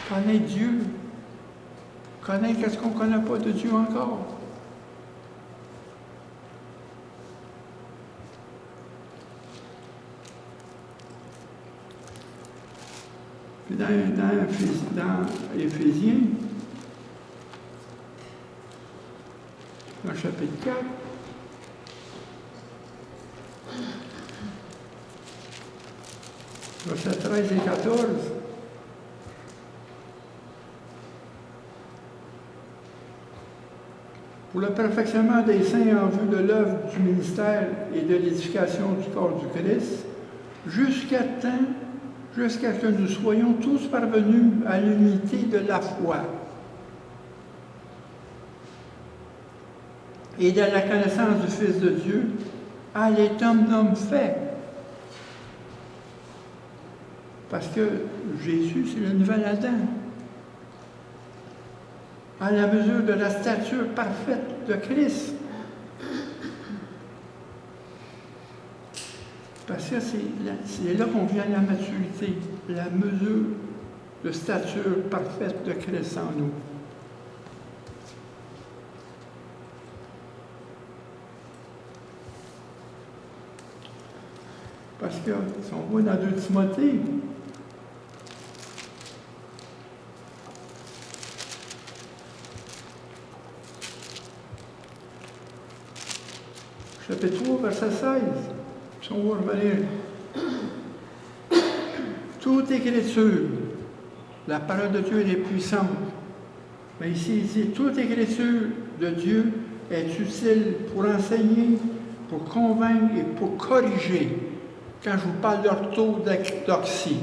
Connaître Dieu. Connaître qu'est-ce qu'on ne connaît pas de Dieu encore. Puis dans Éphésiens, dans le chapitre 4, versets 13 et 14, pour le perfectionnement des saints en vue de l'œuvre du ministère et de l'édification du corps du Christ, jusqu'à ce que nous soyons tous parvenus à l'unité de la foi et de la connaissance du Fils de Dieu, à l'état d'homme fait. Parce que Jésus, c'est le nouvel Adam. À la mesure de la stature parfaite de Christ. Parce que c'est là qu'on vient à la maturité, la mesure de stature parfaite de Christ en nous. Parce que, si on voit dans 2 Timothée, chapitre 3, verset 16, si on va revenir. Toute écriture, la parole de Dieu est puissante. Mais ici, il dit, toute écriture de Dieu est utile pour enseigner, pour convaincre et pour corriger. Quand je vous parle d'orthodoxie,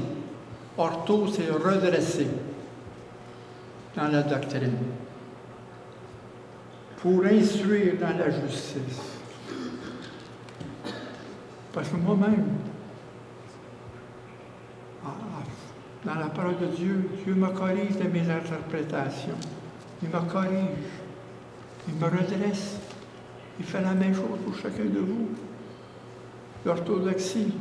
ortho, c'est redresser dans la doctrine. Pour instruire dans la justice. Parce que moi-même, dans la parole de Dieu, Dieu me corrige de mes interprétations. Il me corrige. Il me redresse. Il fait la même chose pour chacun de vous. L'orthodoxie.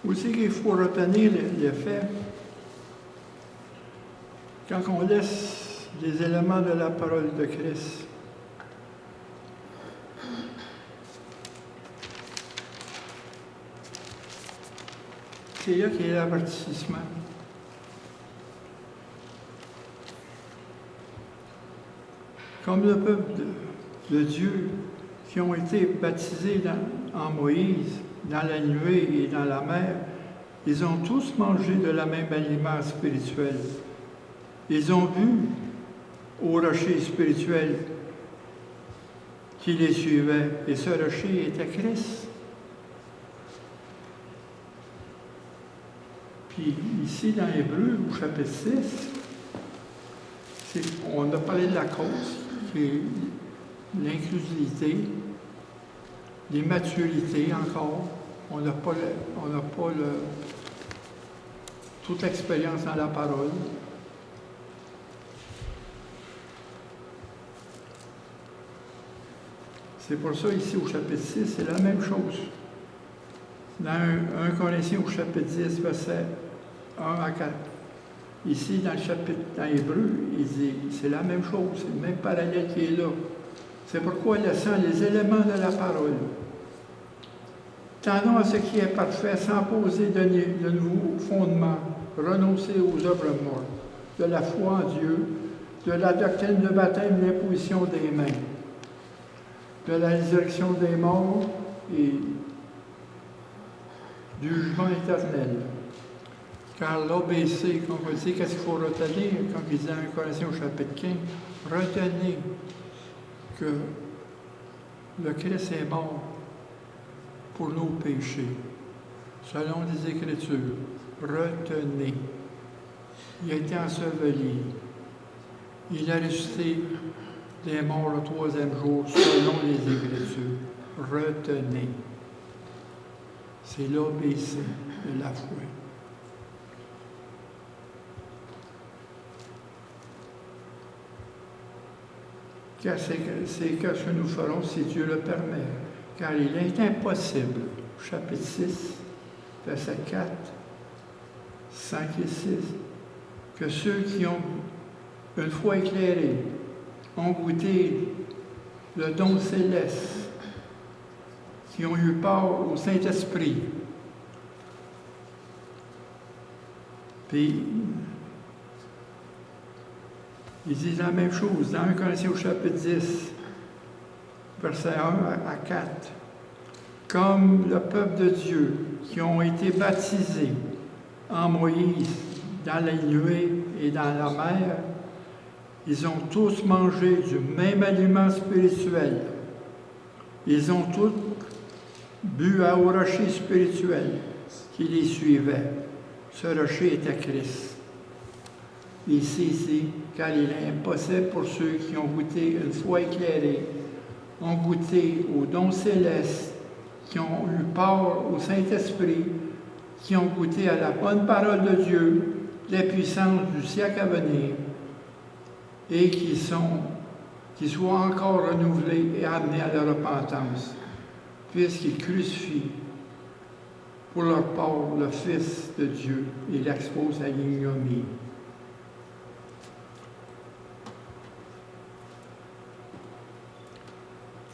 Aussi qu'il faut retenir le fait, quand on laisse les éléments de la parole de Christ, c'est là qu'il y a l'avertissement. Comme le peuple de Dieu qui ont été baptisés en Moïse, dans la nuée et dans la mer, ils ont tous mangé de la même aliment spirituel. Ils ont bu au rocher spirituel qui les suivait, et ce rocher était Christ. Puis ici, dans Hébreux, au chapitre 6, on a parlé de la cause, qui est l'inclusivité, l'immaturité encore. On n'a pas toute l'expérience dans la parole. C'est pour ça, ici, au chapitre 6, c'est la même chose. Dans 1 Corinthiens, au chapitre 10, versets 1 à 4. Ici, dans Hébreux, il dit, c'est la même chose, c'est le même parallèle qui est là. C'est pourquoi, laissant les éléments de la parole, tendons à ce qui est parfait, sans poser de nouveaux fondements, renoncer aux œuvres mortes, de la foi en Dieu, de la doctrine de baptême, l'imposition des mains, de la résurrection des morts et du jugement éternel. Car l'ABC, comme on dit, qu'est-ce qu'il faut retenir, comme il dit dans 1 Corinthiens au chapitre 15, retenez que le Christ est mort pour nos péchés, selon les Écritures. Retenez. Il a été enseveli. Il a ressuscité des morts le 3e jour, selon les Écritures. Retenez. C'est l'ABC de la foi. Car c'est ce que nous ferons si Dieu le permet. Car il est impossible, chapitre 6, versets 4, 5 et 6, que ceux qui ont une foi éclairée ont goûté le don céleste, qui ont eu part au Saint-Esprit. Puis, ils disent la même chose dans 1 Corinthiens au chapitre 10, versets 1 à 4. Comme le peuple de Dieu qui ont été baptisés en Moïse dans la nuée et dans la mer, ils ont tous mangé du même aliment spirituel. Ils ont tous bu au rocher spirituel qui les suivait. Ce rocher était Christ. Ici, car il est impossible pour ceux qui ont goûté une foi éclairée, ont goûté au don céleste, qui ont eu part au Saint-Esprit, qui ont goûté à la bonne parole de Dieu, les puissances du siècle à venir, et qui soient encore renouvelés et amenés à la repentance, puisqu'ils crucifient pour leur part le Fils de Dieu et l'exposent à l'ignominie.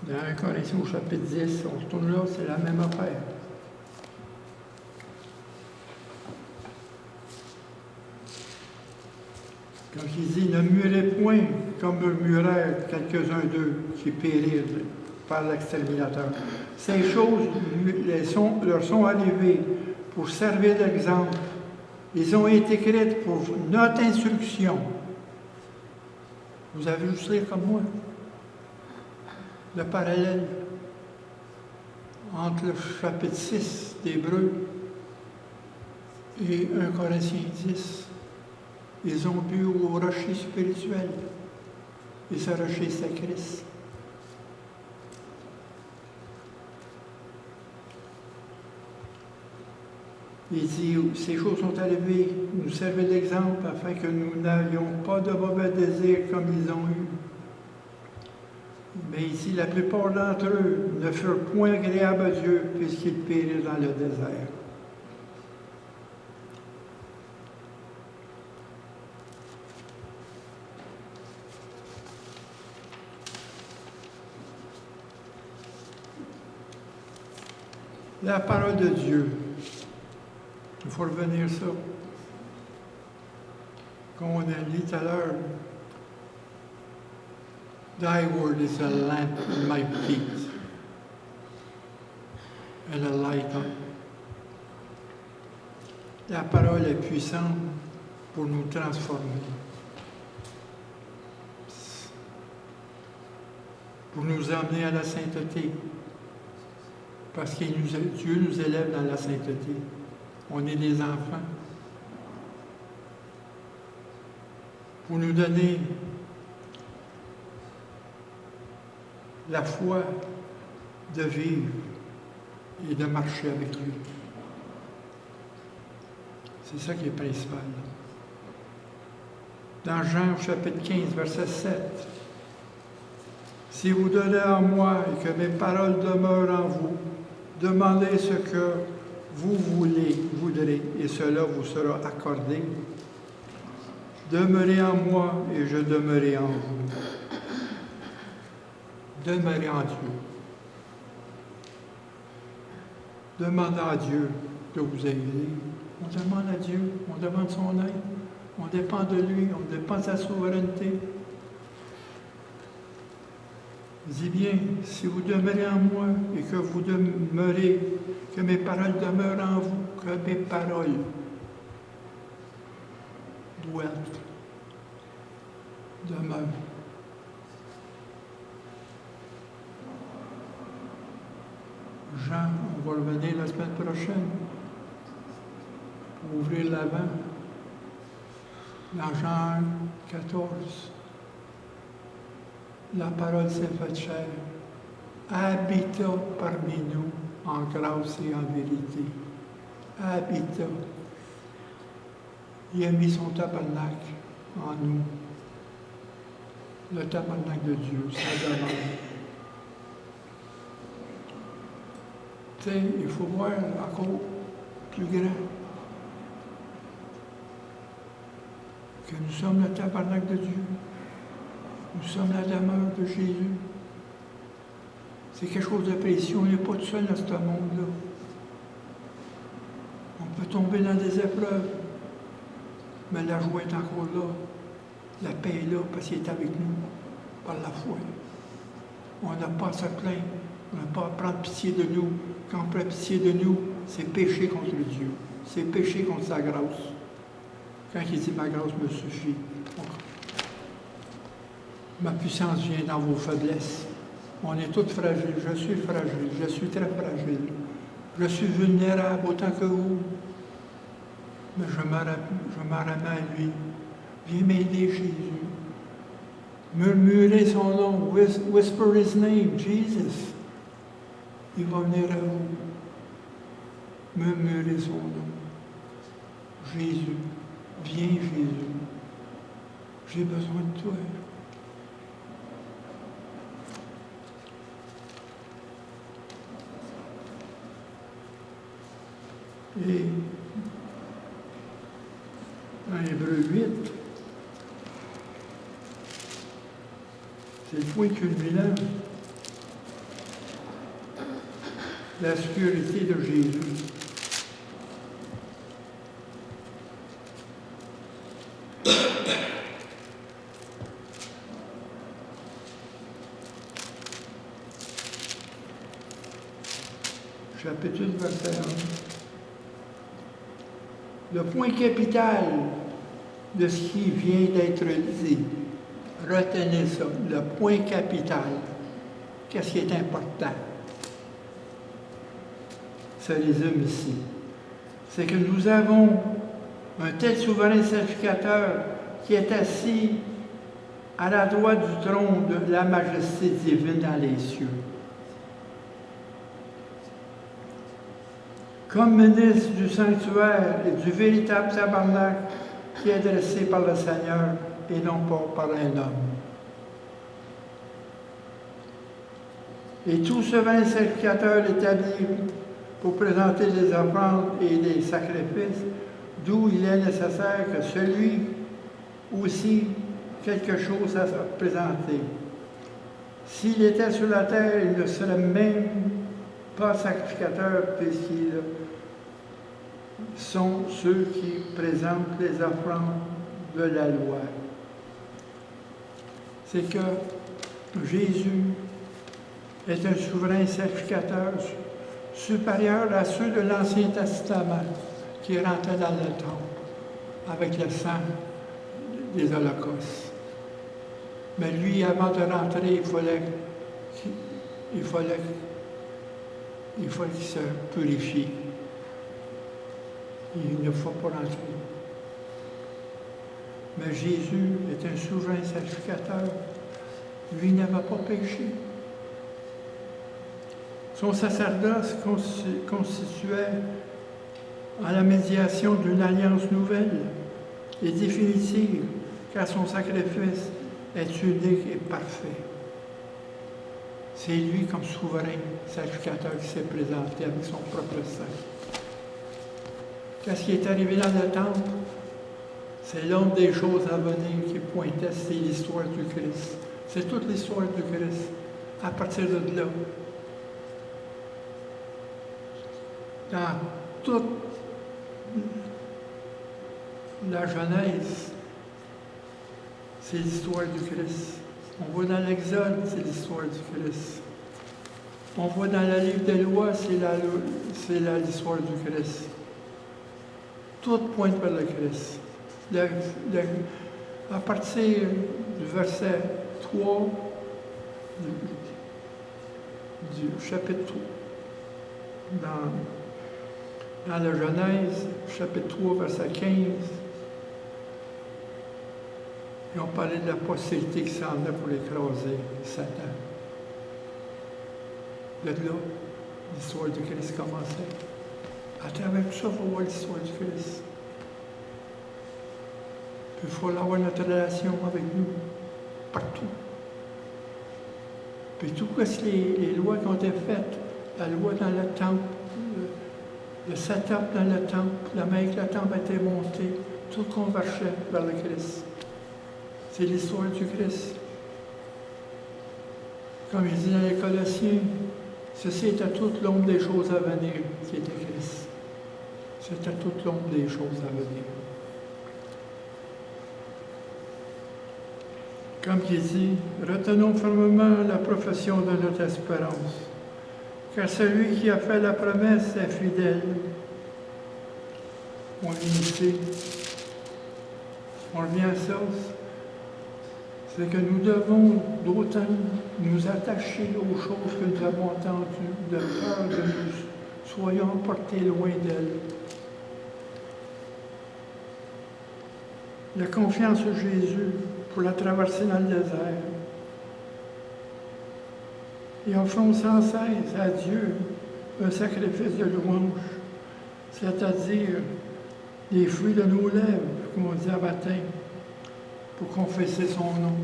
Dans 1 Corinthiens au chapitre 10, on retourne là, c'est la même affaire. Quand il dit « Ne murez point comme murmurèrent quelques-uns d'eux qui périrent par l'exterminateur. » Ces choses leur sont arrivées pour servir d'exemple. Ils ont été écrites pour notre instruction. Vous avez juste lire comme moi le parallèle entre le chapitre 6 d'Hébreux et 1 Corinthiens 10. Ils ont bu au rocher spirituel. Et ce rocher, c'est Christ. Il dit, ces choses sont arrivées, nous servent d'exemple afin que nous n'ayons pas de mauvais désirs comme ils ont eu. Mais ici, la plupart d'entre eux ne furent point agréables à Dieu puisqu'ils périrent dans le désert. La parole de Dieu. Il faut revenir à ça. Comme on a dit tout à l'heure, Thy word is a lamp in my feet and a light on. La parole est puissante pour nous transformer, pour nous amener à la sainteté, parce que Dieu nous élève dans la sainteté. On est des enfants. Pour nous donner la foi de vivre et de marcher avec lui. C'est ça qui est principal. Dans Jean chapitre 15, verset 7, « Si vous donnez en moi et que mes paroles demeurent en vous, demandez ce que vous voudrez, et cela vous sera accordé. Demeurez en moi et je demeurerai en vous. » Demeurez en Dieu. Demandez à Dieu de vous aider. On demande à Dieu, on demande son aide, on dépend de lui, on dépend de sa souveraineté. Dis bien, si vous demeurez en moi et que vous demeurez, que mes paroles demeurent en vous, que mes paroles demeurent. Jean, on va revenir la semaine prochaine pour ouvrir l'avant. Dans Jean 14, la parole s'est faite chair, habita parmi nous en grâce et en vérité. Habita. Il a mis son tabernacle en nous. Le tabernacle de Dieu, ça demeure. Tu sais, il faut voir encore plus grand. Que nous sommes le tabernacle de Dieu. Nous sommes la demeure de Jésus. C'est quelque chose de précieux. On n'est pas tout seul dans ce monde-là. On peut tomber dans des épreuves, mais la joie est encore là. La paix est là parce qu'il est avec nous par la foi. On n'a pas à se plaindre. On n'a pas à prendre pitié de nous. Quand on prend pitié de nous, c'est pécher contre Dieu. C'est pécher contre sa grâce. Quand il dit « ma grâce me suffit », ma puissance vient dans vos faiblesses. On est tous fragiles. Je suis fragile. Je suis très fragile. Je suis vulnérable autant que vous. Mais je me ramène à lui. Viens m'aider, Jésus. Murmurez son nom. Whisper his name, Jesus. Il va venir à vous. Murmurez son nom. Jésus. Viens, Jésus. J'ai besoin de toi. Et dans Hébreux 8, c'est le point culminant. La sécurité de Jésus. Chapitre 8, verset 1. Le point capital de ce qui vient d'être dit, retenez ça, le point capital. Qu'est-ce qui est important? Ça résume ici. C'est que nous avons un tel souverain sacrificateur qui est assis à la droite du trône de la majesté divine dans les cieux. Comme ministre du sanctuaire et du véritable tabernacle qui est dressé par le Seigneur et non pas par un homme. Et tout souverain sacrificateur établi pour présenter des offrandes et des sacrifices, d'où il est nécessaire que celui aussi quelque chose à présenter. S'il était sur la terre, il ne serait même pas sacrificateur, puisqu'ils sont ceux qui présentent les offrandes de la loi. C'est que Jésus est un souverain sacrificateur supérieur à ceux de l'Ancien Testament qui rentraient dans le temple avec le sang des holocaustes. Mais lui, avant de rentrer, il fallait qu'il se purifie. Il ne faut pas rentrer. Mais Jésus est un souverain sacrificateur. Lui n'avait pas péché. Son sacerdoce constituait en la médiation d'une alliance nouvelle et définitive, car son sacrifice est unique et parfait. C'est lui, comme souverain sacrificateur, qui s'est présenté avec son propre sang. Qu'est-ce qui est arrivé dans le temple? C'est l'ombre des choses à venir qui pointait, c'est l'histoire du Christ. C'est toute l'histoire du Christ. À partir de là, dans toute la Genèse, c'est l'histoire du Christ. On voit dans l'Exode, c'est l'histoire du Christ. On voit dans le livre des lois, c'est l'histoire du Christ. Tout pointe vers le Christ. À partir du verset 3 du chapitre 3, dans la Genèse, chapitre 3, verset 15, ils ont parlé de la postérité qui s'en venait pour écraser Satan. De là, l'histoire du Christ commençait. À travers tout ça, il faut voir l'histoire du Christ. Puis il faut avoir notre relation avec nous, partout. Puis tout ce que les lois qui ont été faites, la loi dans le temple, le setup dans le temple, la main que le temple a été monté, tout convergeait vers le Christ. C'est l'histoire du Christ. Comme il dit dans les Colossiens, ceci était toute l'ombre des choses à venir qui était Christ. C'était toute l'ombre des choses à venir. Comme il dit, retenons fermement la profession de notre espérance, car celui qui a fait la promesse est fidèle. On l'initie. On revient à ça. C'est que nous devons d'autant nous attacher aux choses que nous avons entendues, de peur que nous soyons emportés loin d'elles. La confiance en Jésus pour la traverser dans le désert. Et offrons sans cesse à Dieu un sacrifice de louange, c'est-à-dire les fruits de nos lèvres, comme on dit à matin, pour confesser son nom.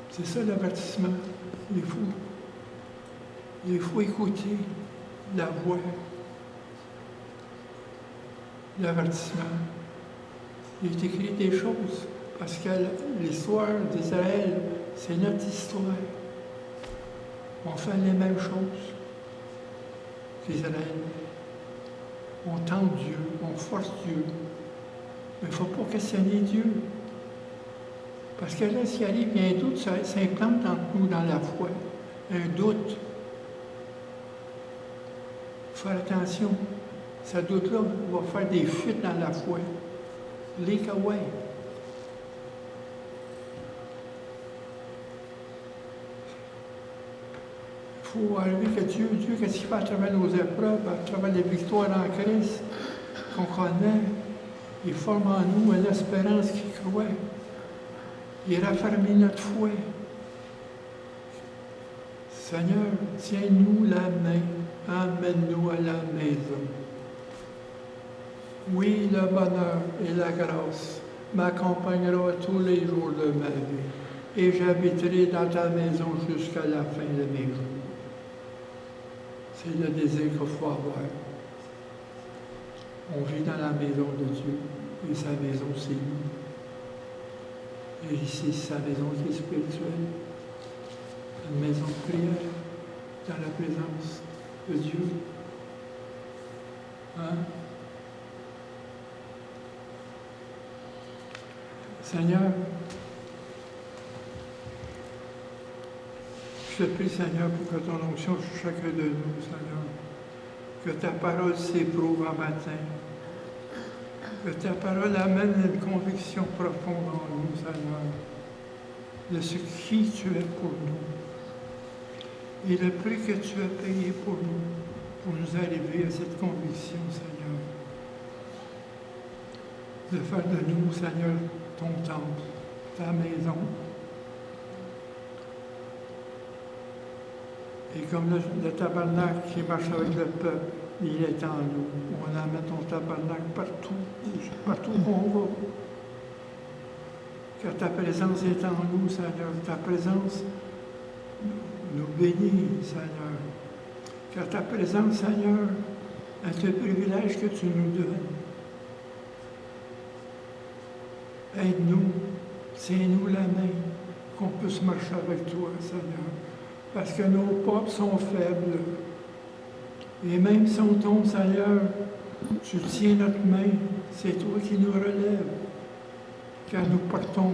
C'est ça l'avertissement. Il faut écouter la voix, l'avertissement. Il est écrit des choses, parce que l'histoire d'Israël, c'est notre histoire. On fait les mêmes choses qu'Israël. On tente Dieu, on force Dieu. Mais il ne faut pas questionner Dieu. Parce que là, s'il arrive, il y a un doute, ça s'implante entre nous dans la foi. Un doute. Il faut faire attention. Ce doute-là va faire des fuites dans la foi. Leak away. Il faut arriver que Dieu, qu'est-ce qu'il fait à travers nos épreuves, à travers les victoires en Christ qu'on connaît, il forme en nous une espérance qui croit. Il raffermit notre foi. Seigneur, tiens-nous la main, emmène-nous à la maison. Oui, le bonheur et la grâce m'accompagneront tous les jours de ma vie, et j'habiterai dans ta maison jusqu'à la fin de mes jours. C'est le désir qu'il faut avoir. On vit dans la maison de Dieu, et sa maison, c'est nous. Et ici, c'est sa maison qui est spirituelle, une maison de prière, dans la présence de Dieu. Hein? Seigneur, je te prie, Seigneur, pour que ton onction sur chacun de nous, Seigneur, que ta parole s'éprouve en matin, que ta parole amène une conviction profonde en nous, Seigneur, de ce qui tu es pour nous et le prix que tu as payé pour nous arriver à cette conviction, Seigneur, de faire de nous, Seigneur, ton temple, ta maison. Et comme le tabernacle qui marche avec le peuple, il est en nous. On amène ton tabernacle partout où on va. Car ta présence est en nous, Seigneur. Ta présence nous bénit, Seigneur. Car ta présence, Seigneur, est un privilège que tu nous donnes. Aide-nous, tiens-nous la main, qu'on puisse marcher avec toi, Seigneur. Parce que nos pas sont faibles. Et même si on tombe, Seigneur, tu tiens notre main, c'est toi qui nous relèves. Quand nous portons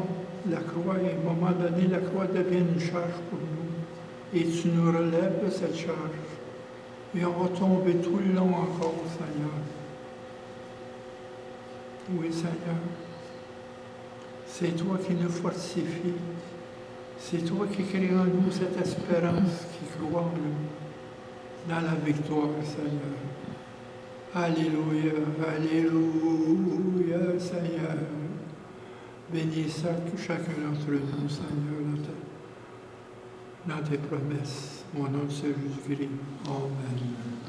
la croix, et à un moment donné, la croix devient une charge pour nous. Et tu nous relèves de cette charge. Et on va tomber tout le long encore, Seigneur. Oui, Seigneur. C'est toi qui nous fortifies. C'est toi qui crée en nous cette espérance qui croit en nous, dans la victoire, Seigneur. Alléluia, Alléluia, Seigneur. Bénis chacun d'entre nous, Seigneur, dans tes promesses. Au nom de Jésus-Christ. Amen.